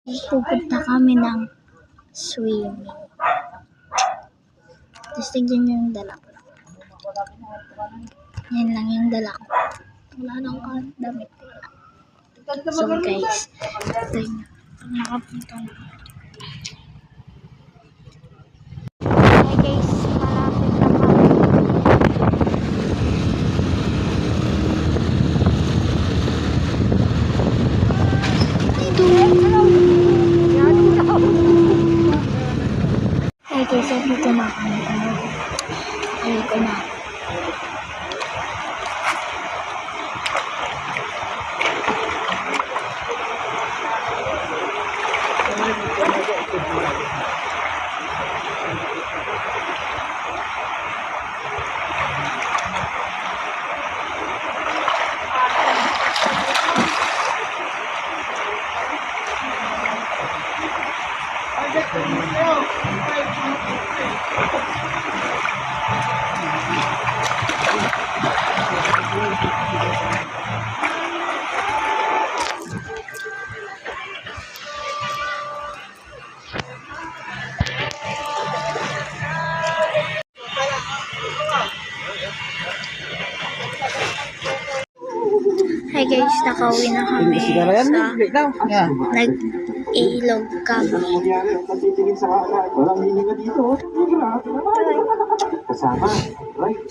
Pupunta kami ng swimming. Tapos tignan nyo yung dala ko. Yan lang yung dala ko. Wala nang damit ko. So guys, ito nyo. Nakapunta na. Hi guys, malapit na kami. Hi guys, dito na kami. Ayoko na. Hi guys, nakauwi na kami sa nag-ilog kami. Kasama, right?